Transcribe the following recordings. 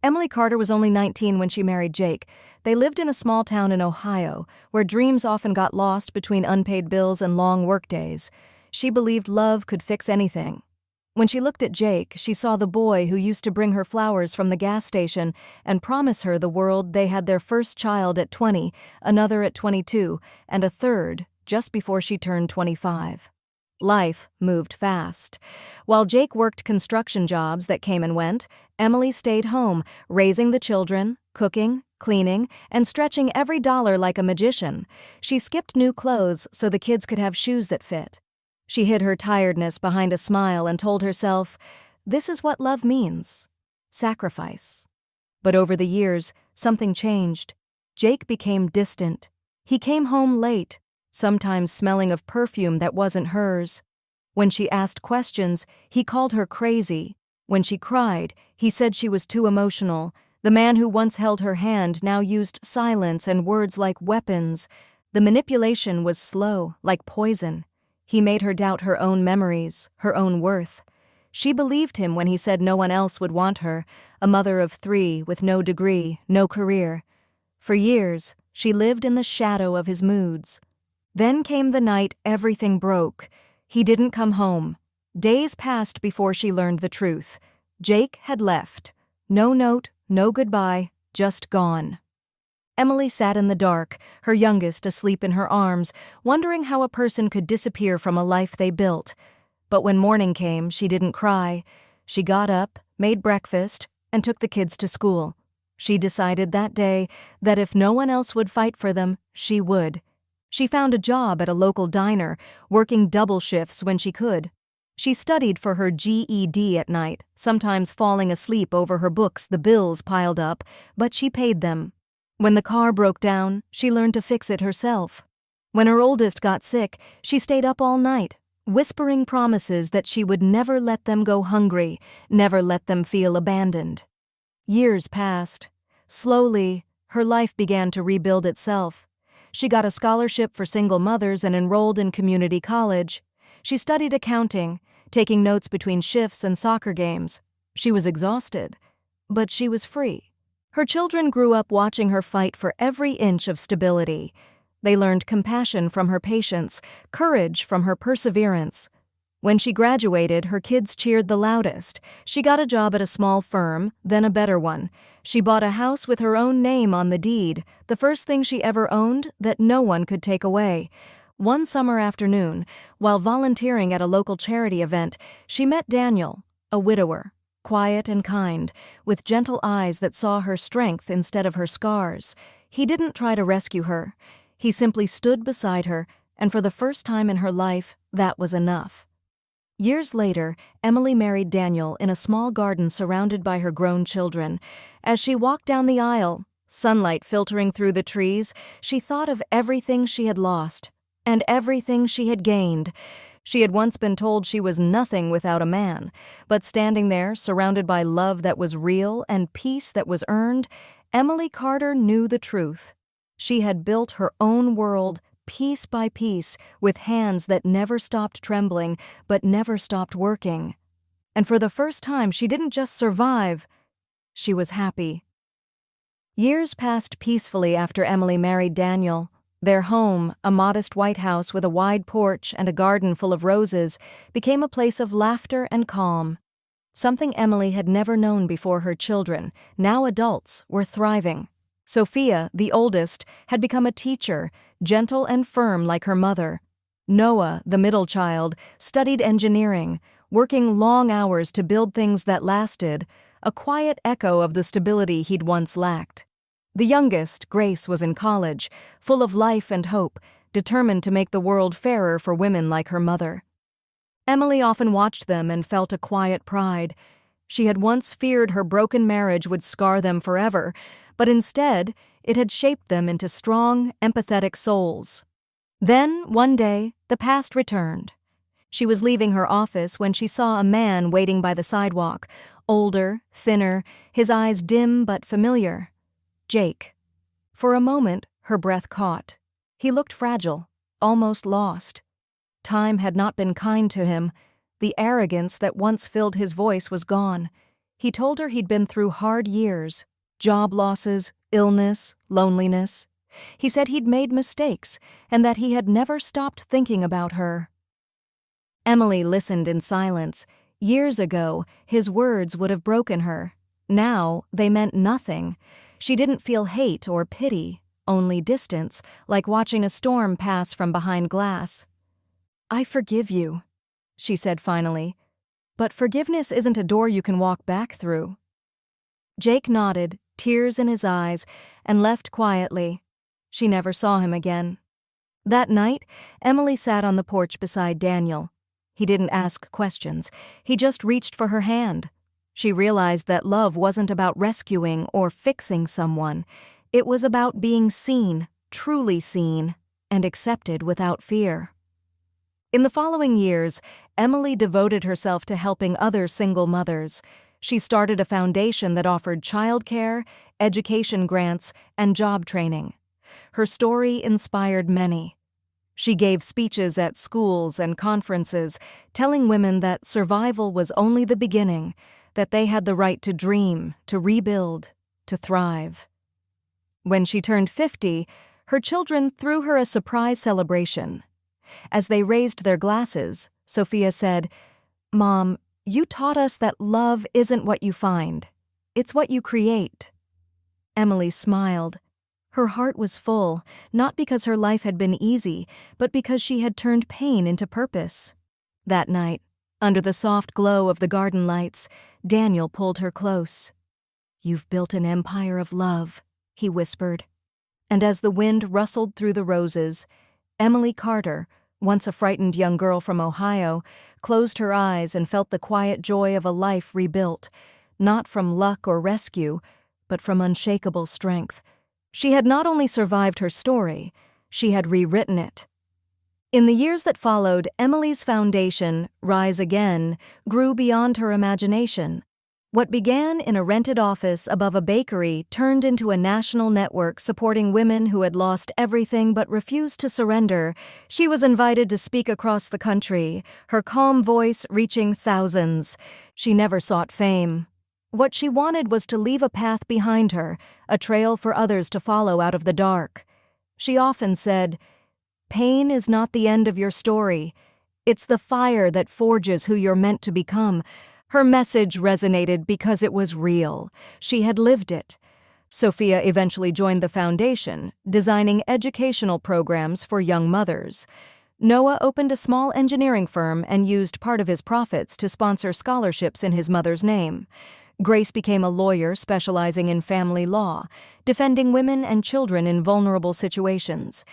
Emily Carter was only 19 when she married Jake. They lived in a small town in Ohio, where dreams often got lost between unpaid bills and long workdays. She believed love could fix anything. When she looked at Jake, she saw the boy who used to bring her flowers from the gas station and promise her the world. They had their first child at 20, another at 22, and a third just before she turned 25. Life moved fast. While Jake worked construction jobs that came and went, Emily stayed home, raising the children, cooking, cleaning, and stretching every dollar like a magician. She skipped new clothes so the kids could have shoes that fit. She hid her tiredness behind a smile and told herself, "This is what love means. Sacrifice." But over the years, something changed. Jake became distant. He came home late, sometimes smelling of perfume that wasn't hers. When she asked questions, he called her crazy. When she cried, he said she was too emotional. The man who once held her hand now used silence and words like weapons. The manipulation was slow, like poison. He made her doubt her own memories, her own worth. She believed him when he said no one else would want her, a mother of 3 with no degree, no career. For years, she lived in the shadow of his moods. Then came the night everything broke. He didn't come home. Days passed before she learned the truth. Jake had left. No note, no goodbye, just gone. Emily sat in the dark, her youngest asleep in her arms, wondering how a person could disappear from a life they built. But when morning came, she didn't cry. She got up, made breakfast, and took the kids to school. She decided that day that if no one else would fight for them, she would. She found a job at a local diner, working double shifts when she could. She studied for her GED at night, sometimes falling asleep over her books. The bills piled up, but she paid them. When the car broke down, she learned to fix it herself. When her oldest got sick, she stayed up all night, whispering promises that she would never let them go hungry, never let them feel abandoned. Years passed. Slowly, her life began to rebuild itself. She got a scholarship for single mothers and enrolled in community college. She studied accounting, taking notes between shifts and soccer games. She was exhausted, but she was free. Her children grew up watching her fight for every inch of stability. They learned compassion from her patience, courage from her perseverance. When she graduated, her kids cheered the loudest. She got a job at a small firm, then a better one. She bought a house with her own name on the deed, the first thing she ever owned that no one could take away. One summer afternoon, while volunteering at a local charity event, she met Daniel, a widower, quiet and kind, with gentle eyes that saw her strength instead of her scars. He didn't try to rescue her. He simply stood beside her, and for the first time in her life, that was enough. Years later, Emily married Daniel in a small garden surrounded by her grown children. As she walked down the aisle, sunlight filtering through the trees, she thought of everything she had lost and everything she had gained. She had once been told she was nothing without a man, but standing there, surrounded by love that was real and peace that was earned, Emily Carter knew the truth. She had built her own world, piece by piece, with hands that never stopped trembling, but never stopped working. And for the first time, she didn't just survive, she was happy. Years passed peacefully after Emily married Daniel. Their home, a modest white house with a wide porch and a garden full of roses, became a place of laughter and calm. Something Emily had never known before. Her children, now adults, were thriving. Sophia, the oldest, had become a teacher, gentle and firm like her mother. Noah, the middle child, studied engineering, working long hours to build things that lasted, a quiet echo of the stability he'd once lacked. The youngest, Grace, was in college, full of life and hope, determined to make the world fairer for women like her mother. Emily often watched them and felt a quiet pride. She had once feared her broken marriage would scar them forever, but instead, it had shaped them into strong, empathetic souls. Then, one day, the past returned. She was leaving her office when she saw a man waiting by the sidewalk, older, thinner, his eyes dim but familiar. Jake. For a moment, her breath caught. He looked fragile, almost lost. Time had not been kind to him. The arrogance that once filled his voice was gone. He told her he'd been through hard years, job losses, illness, loneliness. He said he'd made mistakes and that he had never stopped thinking about her. Emily listened in silence. Years ago, his words would have broken her. Now, they meant nothing. She didn't feel hate or pity, only distance, like watching a storm pass from behind glass. "I forgive you," she said finally. "But forgiveness isn't a door you can walk back through." Jake nodded, tears in his eyes, and left quietly. She never saw him again. That night, Emily sat on the porch beside Daniel. He didn't ask questions. He just reached for her hand. She realized that love wasn't about rescuing or fixing someone. It was about being seen, truly seen, and accepted without fear. In the following years, Emily devoted herself to helping other single mothers. She started a foundation that offered childcare, education grants, and job training. Her story inspired many. She gave speeches at schools and conferences, telling women that survival was only the beginning, that they had the right to dream, to rebuild, to thrive. When she turned 50, her children threw her a surprise celebration. As they raised their glasses, Sophia said, "Mom, you taught us that love isn't what you find. It's what you create." Emily smiled. Her heart was full, not because her life had been easy, but because she had turned pain into purpose. That night, under the soft glow of the garden lights, Daniel pulled her close. "You've built an empire of love," he whispered. And as the wind rustled through the roses, Emily Carter, once a frightened young girl from Ohio, closed her eyes and felt the quiet joy of a life rebuilt, not from luck or rescue, but from unshakable strength. She had not only survived her story, she had rewritten it. In the years that followed, Emily's foundation, Rise Again, grew beyond her imagination. What began in a rented office above a bakery turned into a national network supporting women who had lost everything but refused to surrender. She was invited to speak across the country, her calm voice reaching thousands. She never sought fame. What she wanted was to leave a path behind her, a trail for others to follow out of the dark. She often said, "Pain is not the end of your story. It's the fire that forges who you're meant to become." Her message resonated because it was real. She had lived it. Sophia eventually joined the foundation, designing educational programs for young mothers. Noah opened a small engineering firm and used part of his profits to sponsor scholarships in his mother's name. Grace became a lawyer specializing in family law, defending women and children in vulnerable situations.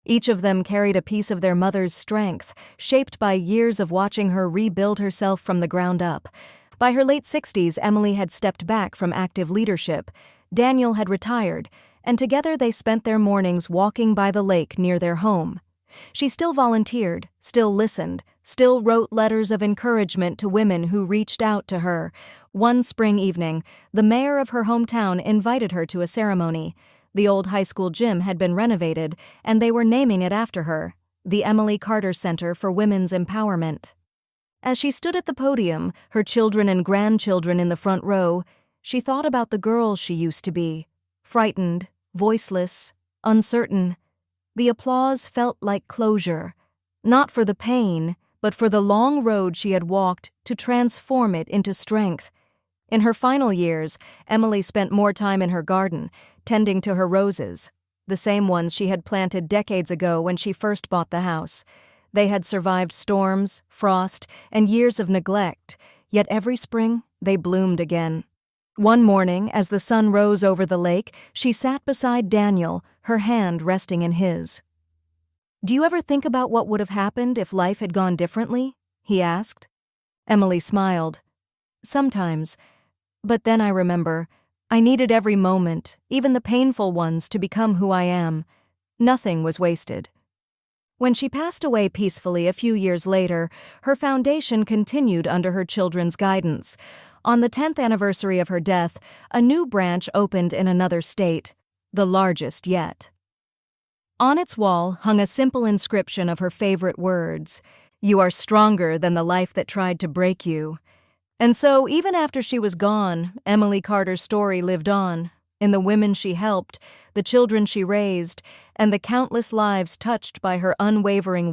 Each of them carried a piece of their mother's strength, shaped by years of watching her rebuild herself from the ground up. By her late 60s, Emily had stepped back from active leadership. Daniel had retired, and together they spent their mornings walking by the lake near their home. She still volunteered, still listened, still wrote letters of encouragement to women who reached out to her. One spring evening, the mayor of her hometown invited her to a ceremony. The old high school gym had been renovated, and they were naming it after her, the Emily Carter Center for Women's Empowerment. As she stood at the podium, her children and grandchildren in the front row, she thought about the girl she used to be, frightened, voiceless, uncertain. The applause felt like closure, not for the pain, but for the long road she had walked to transform it into strength. In her final years, Emily spent more time in her garden, tending to her roses, the same ones she had planted decades ago when she first bought the house. They had survived storms, frost, and years of neglect, yet every spring they bloomed again. One morning, as the sun rose over the lake, she sat beside Daniel, her hand resting in his. "Do you ever think about what would have happened if life had gone differently?" he asked. Emily smiled. "Sometimes. But then I remember, I needed every moment, even the painful ones, to become who I am. Nothing was wasted." When she passed away peacefully a few years later, her foundation continued under her children's guidance. On the 10th anniversary of her death, a new branch opened in another state, the largest yet. On its wall hung a simple inscription of her favorite words, "You are stronger than the life that tried to break you." And so, even after she was gone, Emily Carter's story lived on, in the women she helped, the children she raised, and the countless lives touched by her unwavering